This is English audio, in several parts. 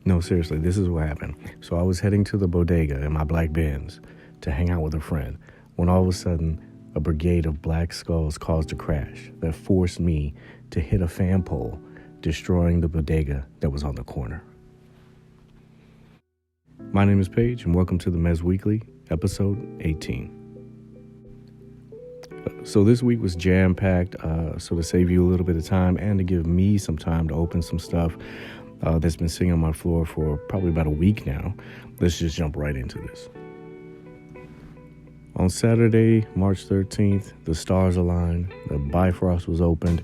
No, seriously, this is what happened. So I was heading to the bodega in my black Benz to hang out with a friend when all of a sudden a brigade of black skulls caused a crash that forced me to hit a fan pole, destroying the bodega that was on the corner. My name is Paige, and welcome to the Mez Weekly, episode 18. So this week was jam-packed, so to save you a little bit of time and to give me some time to open some stuff that's been sitting on my floor for probably about a week now, let's just jump right into this. On Saturday, March 13th, the stars aligned, the Bifrost was opened,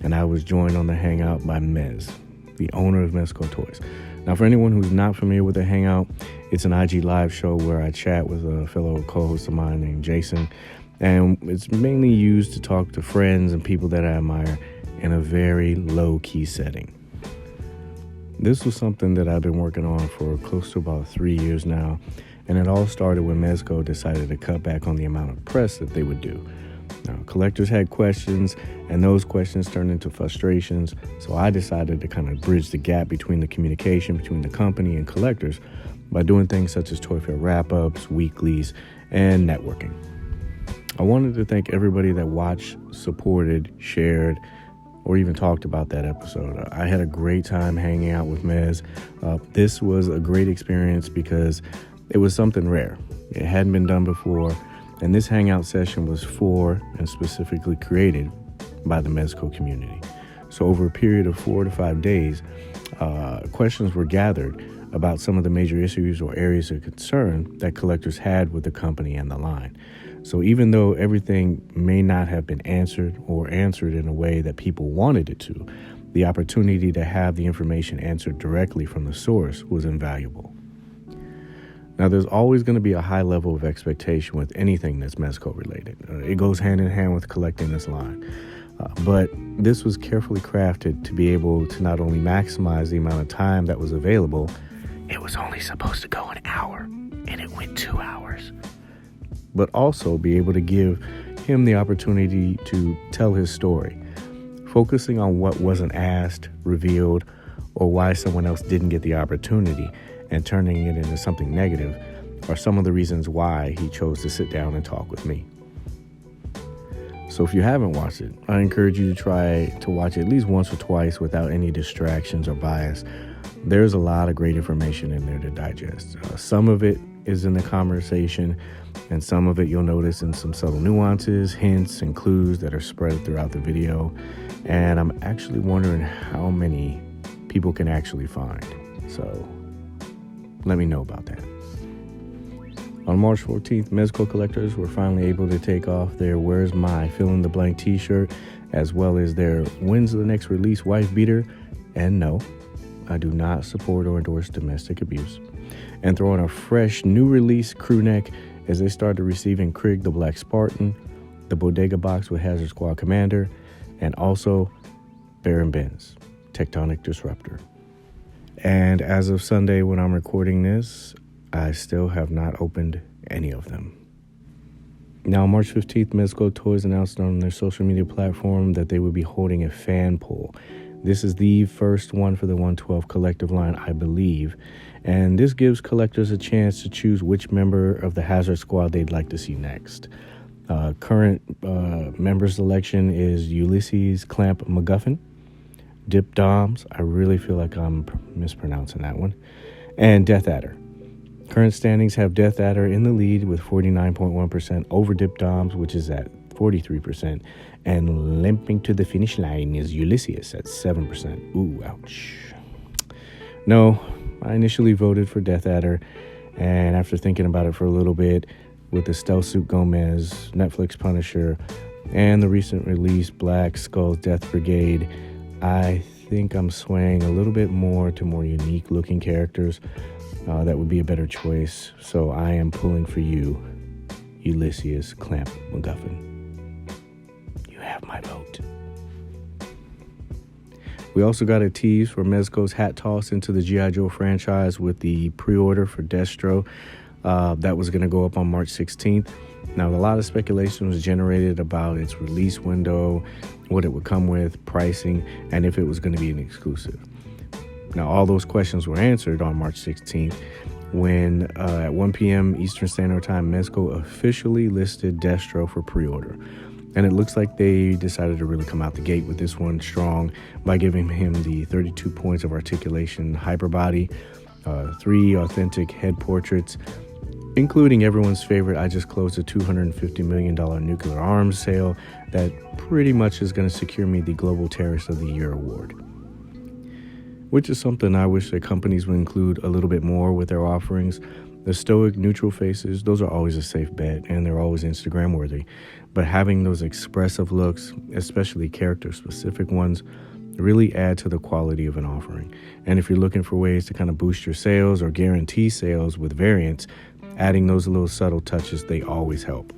and I was joined on the Hangout by Mez, the owner of Mezco Toyz. Now, for anyone who's not familiar with the Hangout, it's an IG live show where I chat with a fellow co-host of mine named Jason, and it's mainly used to talk to friends and people that I admire in a very low-key setting. This was something that I've been working on for close to about 3 years now, and it all started when Mezco decided to cut back on the amount of press that they would do. Now, collectors had questions, and those questions turned into frustrations, so I decided to kind of bridge the gap between the communication between the company and collectors by doing things such as Toy Fair wrap-ups, weeklies, and networking. I wanted to thank everybody that watched, supported, shared, or even talked about that episode. I had a great time hanging out with Mez. This was a great experience because it was something rare. It hadn't been done before, and this hangout session was for and specifically created by the Mezco community. So over a period of 4 to 5 days, questions were gathered about some of the major issues or areas of concern that collectors had with the company and the line. So even though everything may not have been answered or answered in a way that people wanted it to, the opportunity to have the information answered directly from the source was invaluable. Now, there's always going to be a high level of expectation with anything that's Mezco related. It goes hand in hand with collecting this line. But this was carefully crafted to be able to not only maximize the amount of time that was available, it was only supposed to go an hour, and it went 2 hours. But also be able to give him the opportunity to tell his story, focusing on what wasn't asked, revealed, or why someone else didn't get the opportunity, and turning it into something negative are some of the reasons why he chose to sit down and talk with me. So if you haven't watched it, I encourage you to try to watch it at least once or twice without any distractions or bias. There's a lot of great information in there to digest. Some of it is in the conversation, and some of it you'll notice in some subtle nuances, hints, and clues that are spread throughout the video. And I'm actually wondering how many people can actually find. So let me know about that. On March 14th, Mezco collectors were finally able to take off their Where's My fill-in-the-blank t-shirt, as well as their When's the Next Release wife beater. And no, I do not support or endorse domestic abuse. And throw in a fresh new release crew neck as they started receiving Krieg the Black Spartan, the Bodega box with Hazard Squad Commander, and also Baron Benz, Tectonic Disruptor. And as of Sunday when I'm recording this, I still have not opened any of them. Now, March 15th, Mezco Toyz announced on their social media platform that they would be holding a fan poll. This is the first one for the 112 collective line, I believe, and this gives collectors a chance to choose which member of the Hazard Squad they'd like to see next. Current member selection is Ulysses Clamp McGuffin, Dip Doms, I really feel like I'm mispronouncing that one, and Death Adder. Current standings have Death Adder in the lead with 49.1% over Dip Doms, which is at 43%, and limping to the finish line is Ulysses at 7%. Ooh, ouch. No, I initially voted for Death Adder, and after thinking about it for a little bit, with the Stealth Suit Gomez, Netflix Punisher, and the recent release Black Skull's Death Brigade, I think I'm swaying a little bit more to more unique looking characters. That would be a better choice. So I am pulling for you, Ulysses Clamp McGuffin. You have my vote. We also got a tease for Mezco's hat toss into the G.I. Joe franchise with the pre-order for Destro. That was going to go up on March 16th. Now, a lot of speculation was generated about its release window, what it would come with, pricing, and if it was going to be an exclusive. Now, all those questions were answered on March 16th when at 1 p.m. Eastern Standard Time, Mezco officially listed Destro for pre-order. And it looks like they decided to really come out the gate with this one strong by giving him the 32 points of articulation hyperbody, 3 authentic head portraits, including everyone's favorite. I just closed a $250 million nuclear arms sale that pretty much is going to secure me the Global Terrorist of the Year award, which is something I wish that companies would include a little bit more with their offerings. The stoic, neutral faces, those are always a safe bet, and they're always Instagram worthy. But having those expressive looks, especially character-specific ones, really add to the quality of an offering. And if you're looking for ways to kind of boost your sales or guarantee sales with variants, adding those little subtle touches, they always help.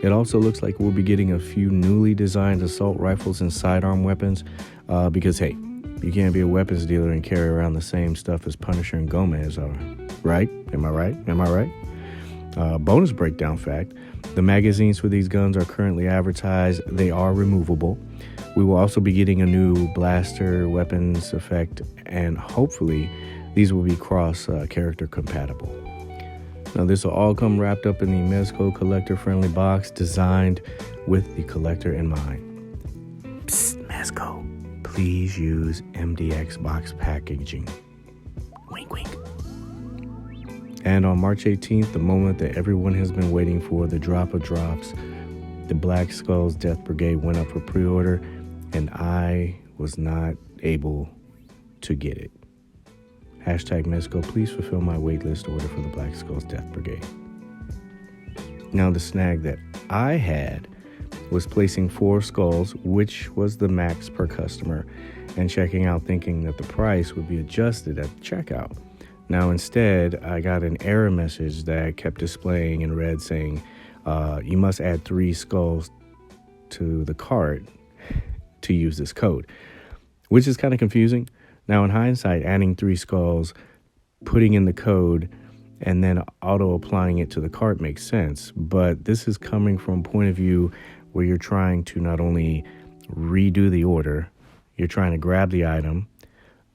It also looks like we'll be getting a few newly designed assault rifles and sidearm weapons because, hey, you can't be a weapons dealer and carry around the same stuff as Punisher and Gomez are, right? Am I right? Bonus breakdown fact, the magazines for these guns are currently advertised. They are removable. We will also be getting a new blaster weapons effect, and hopefully these will be cross-character compatible. Now, this will all come wrapped up in the Mezco collector-friendly box designed with the collector in mind. Psst, Mezco. Please use MDX box packaging. Wink, wink. And on March 18th, the moment that everyone has been waiting for, the drop of drops, the Black Skull's Death Brigade went up for pre-order, and I was not able to get it. Hashtag Mezco, please fulfill my waitlist order for the Black Skull's Death Brigade. Now, the snag that I had was placing 4 skulls, which was the max per customer, and checking out thinking that the price would be adjusted at checkout. Now, instead, I got an error message that kept displaying in red saying, you must add 3 skulls to the cart to use this code, which is kind of confusing. Now, in hindsight, adding 3 skulls, putting in the code, and then auto-applying it to the cart makes sense. But this is coming from a point of view where you're trying to not only redo the order, you're trying to grab the item,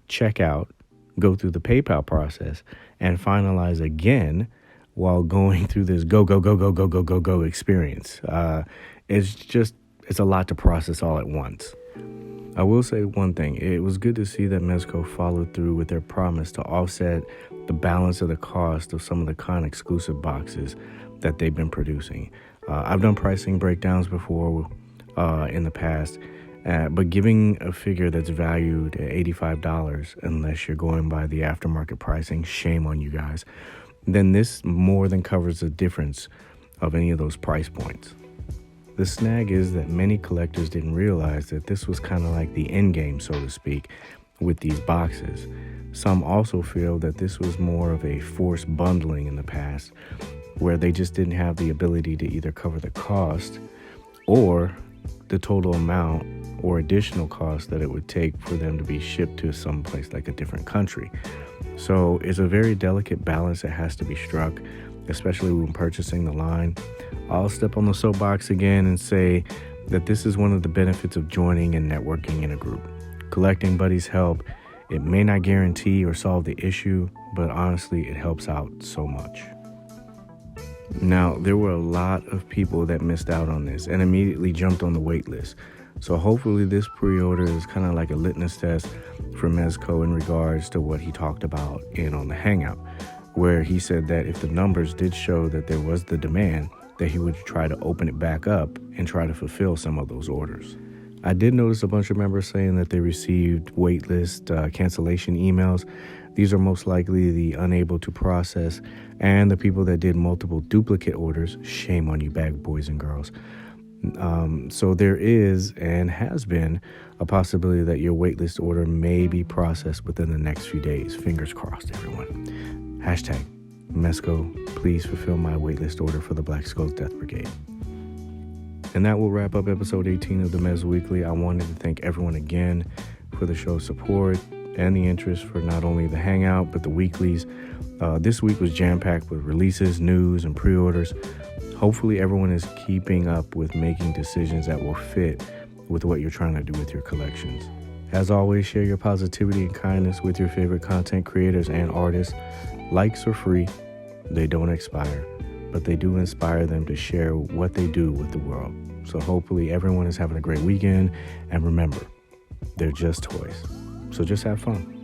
check out, go through the PayPal process, and finalize again while going through this go experience. It's a lot to process all at once. I will say one thing. It was good to see that Mezco followed through with their promise to offset the balance of the cost of some of the con exclusive boxes that they've been producing. I've done pricing breakdowns before in the past, but giving a figure that's valued at $85, unless you're going by the aftermarket pricing, shame on you guys, then this more than covers the difference of any of those price points. The snag is that many collectors didn't realize that this was kind of like the end game, so to speak, with these boxes. Some also feel that this was more of a forced bundling in the past, where they just didn't have the ability to either cover the cost or the total amount or additional cost that it would take for them to be shipped to some place like a different country. So it's a very delicate balance that has to be struck, especially when purchasing the line. I'll step on the soapbox again and say that this is one of the benefits of joining and networking in a group. Collecting buddies help. It may not guarantee or solve the issue, but honestly, it helps out so much. Now, there were a lot of people that missed out on this and immediately jumped on the wait list. So hopefully this pre-order is kind of like a litmus test for Mezco in regards to what he talked about on the Hangout, where he said that if the numbers did show that there was the demand, that he would try to open it back up and try to fulfill some of those orders. I did notice a bunch of members saying that they received waitlist cancellation emails. These are most likely the unable to process and the people that did multiple duplicate orders. Shame on you, bag boys and girls. So there is and has been a possibility that your waitlist order may be processed within the next few days. Fingers crossed, everyone. Hashtag Mezco, please fulfill my waitlist order for the Black Skull's Death Brigade. And that will wrap up episode 18 of the Mez Weekly. I wanted to thank everyone again for the show's support and the interest for not only the Hangout, but the weeklies. This week was jam-packed with releases, news, and pre-orders. Hopefully everyone is keeping up with making decisions that will fit with what you're trying to do with your collections. As always, share your positivity and kindness with your favorite content creators and artists. Likes are free. They don't expire, but they do inspire them to share what they do with the world. So hopefully everyone is having a great weekend. And remember, they're just toys. So just have fun.